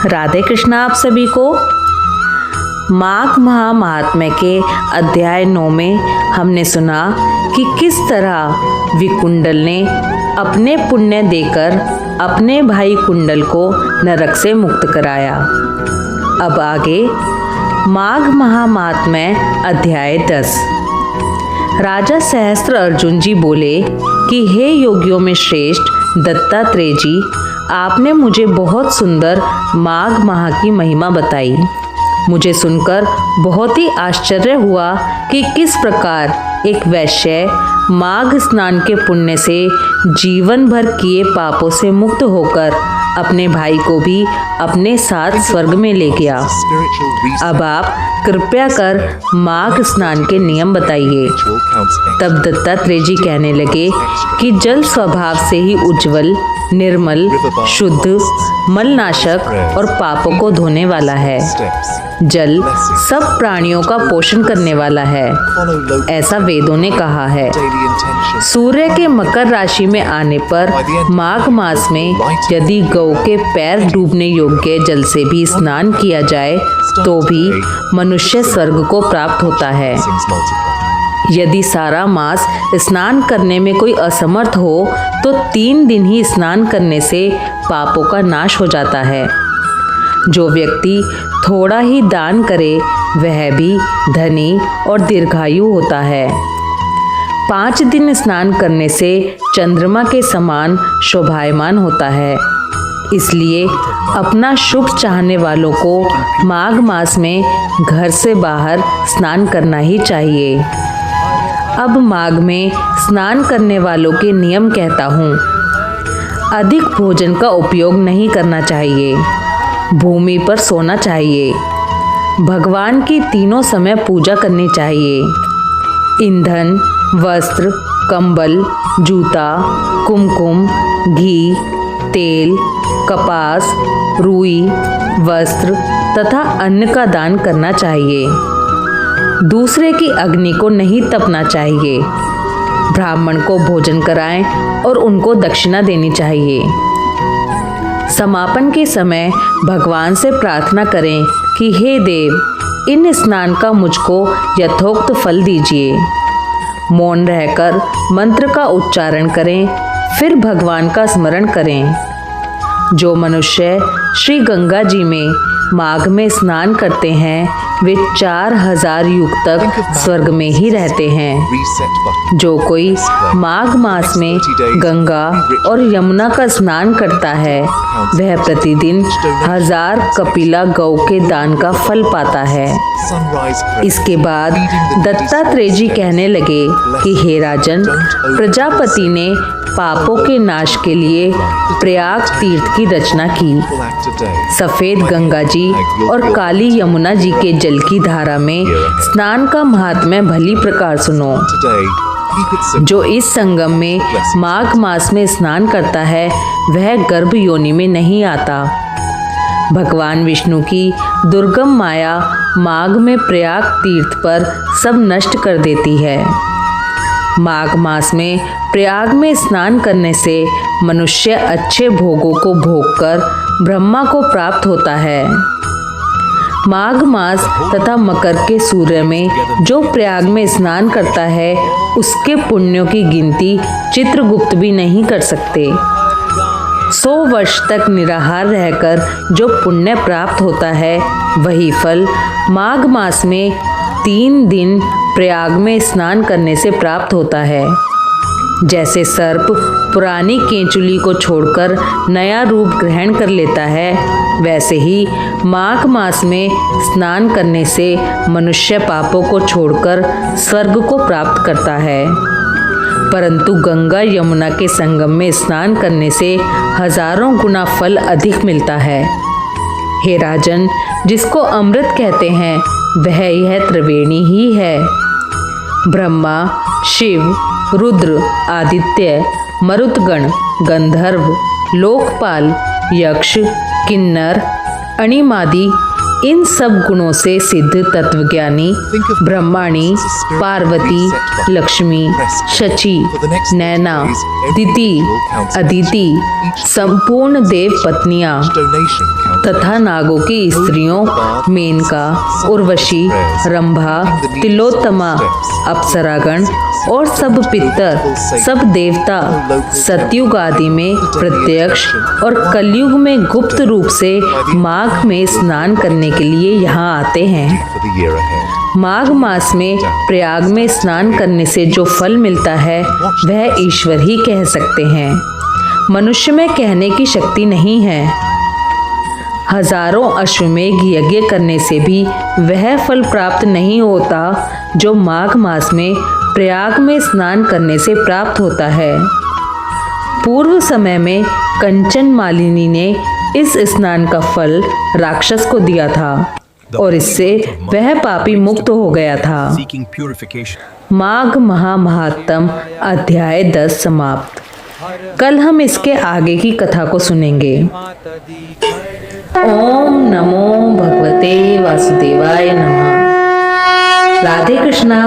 राधे कृष्णा आप सभी को। माघ महात्म्य के अध्याय 9 में हमने सुना कि किस तरह विकुंडल ने अपने पुण्य देकर अपने भाई कुंडल को नरक से मुक्त कराया। अब आगे माघ महात्म्य अध्याय 10। राजा सहस्त्र अर्जुन जी बोले कि हे योगियों में श्रेष्ठ दत्तात्रेय जी, आपने मुझे बहुत सुंदर माघ माह की महिमा बताई। मुझे सुनकर बहुत ही आश्चर्य हुआ कि किस प्रकार एक वैश्य माघ स्नान के पुण्य से जीवन भर किए पापों से मुक्त होकर अपने भाई को भी अपने साथ स्वर्ग में ले गया। अब आप कृपया कर माघ स्नान के नियम बताइए। तब दत्तात्रेय जी कहने लगे कि जल स्वभाव से ही उज्जवल, निर्मल, शुद्ध, मलनाशक और पापों को धोने वाला है। जल सब प्राणियों का पोषण करने वाला है, ऐसा वेदों ने कहा है। सूर्य के मकर राशि में आने पर माघ मास में यदि गौ के पैर डूबने योग्य जल से भी स्नान किया जाए तो भी मनुष्य स्वर्ग को प्राप्त होता है। यदि सारा मास स्नान करने में कोई असमर्थ हो तो 3 दिन ही स्नान करने से पापों का नाश हो जाता है। जो व्यक्ति थोड़ा ही दान करे वह भी धनी और दीर्घायु होता है। 5 दिन स्नान करने से चंद्रमा के समान शोभायमान होता है। इसलिए अपना शुभ चाहने वालों को माघ मास में घर से बाहर स्नान करना ही चाहिए। अब माघ में स्नान करने वालों के नियम कहता हूँ। अधिक भोजन का उपयोग नहीं करना चाहिए। भूमि पर सोना चाहिए। भगवान की तीनों समय पूजा करनी चाहिए। ईंधन, वस्त्र, कंबल, जूता, कुमकुम, घी, तेल, कपास, रुई, वस्त्र तथा अन्न का दान करना चाहिए। दूसरे की अग्नि को नहीं तपना चाहिए। ब्राह्मण को भोजन कराएं और उनको दक्षिणा देनी चाहिए। समापन के समय भगवान से प्रार्थना करें कि हे देव, इन स्नान का मुझको यथोक्त फल दीजिए। मौन रहकर मंत्र का उच्चारण करें, फिर भगवान का स्मरण करें। जो मनुष्य श्री गंगा जी में माघ में स्नान करते हैं वे 4000 युग तक स्वर्ग में ही रहते हैं। जो कोई माघ मास में गंगा और यमुना का स्नान करता है वह प्रतिदिन 1000 कपिला गौ के दान का फल पाता है। इसके बाद दत्तात्रेय जी कहने लगे कि हे राजन, प्रजापति ने पापों के नाश के लिए प्रयाग तीर्थ की रचना की। सफेद गंगा जी और काली यमुना जी के जल की धारा में स्नान का महात्म्य भली प्रकार सुनो। जो इस संगम में माघ मास में स्नान करता है वह गर्भ योनि में नहीं आता। भगवान विष्णु की दुर्गम माया माघ में प्रयाग तीर्थ पर सब नष्ट कर देती है। माघ मास में प्रयाग में स्नान करने से मनुष्य अच्छे भोगों को भोगकर ब्रह्मा को प्राप्त होता है। माघ मास तथा मकर के सूर्य में जो प्रयाग में स्नान करता है उसके पुण्यों की गिनती चित्रगुप्त भी नहीं कर सकते। 100 वर्ष तक निराहार रहकर जो पुण्य प्राप्त होता है वही फल माघ मास में 3 दिन प्रयाग में स्नान करने से प्राप्त होता है। जैसे सर्प पुरानी केंचुली को छोड़कर नया रूप ग्रहण कर लेता है, वैसे ही माघ मास में स्नान करने से मनुष्य पापों को छोड़कर स्वर्ग को प्राप्त करता है। परंतु गंगा यमुना के संगम में स्नान करने से हजारों गुना फल अधिक मिलता है। हे राजन, जिसको अमृत कहते हैं वह यह त्रिवेणी ही है। ब्रह्मा, शिव, रुद्र, आदित्य, मरुतगण, गंधर्व, लोकपाल, यक्ष, किन्नर, अणिमादि इन सब गुणों से सिद्ध तत्वज्ञानी ब्रह्माणी, पार्वती, लक्ष्मी, शची, नैना, दिति, अदिति, संपूर्ण देव पत्नियां तथा नागों की स्त्रियों मेनका, उर्वशी, रंभा, तिलोत्तमा, अप्सरागण और सब पितर, सब देवता सतयुग आदि में प्रत्यक्ष और कलयुग में गुप्त रूप से माघ में स्नान करने के लिए यहाँ आते हैं। माघ मास में प्रयाग में स्नान करने से जो फल मिलता है वह ईश्वर ही कह सकते हैं, मनुष्य में कहने की शक्ति नहीं है। हजारों अश्वमेघ यज्ञ करने से भी वह फल प्राप्त नहीं होता जो माघ मास में प्रयाग में स्नान करने से प्राप्त होता है। पूर्व समय में कंचन मालिनी ने इस स्नान का फल राक्षस को दिया था और इससे वह पापी मुक्त हो गया था। माघ महामहात्म अध्याय 10 समाप्त। कल हम इसके आगे की कथा को सुनेंगे। ओम नमो भगवते वासुदेवाय नमः। राधे कृष्णा।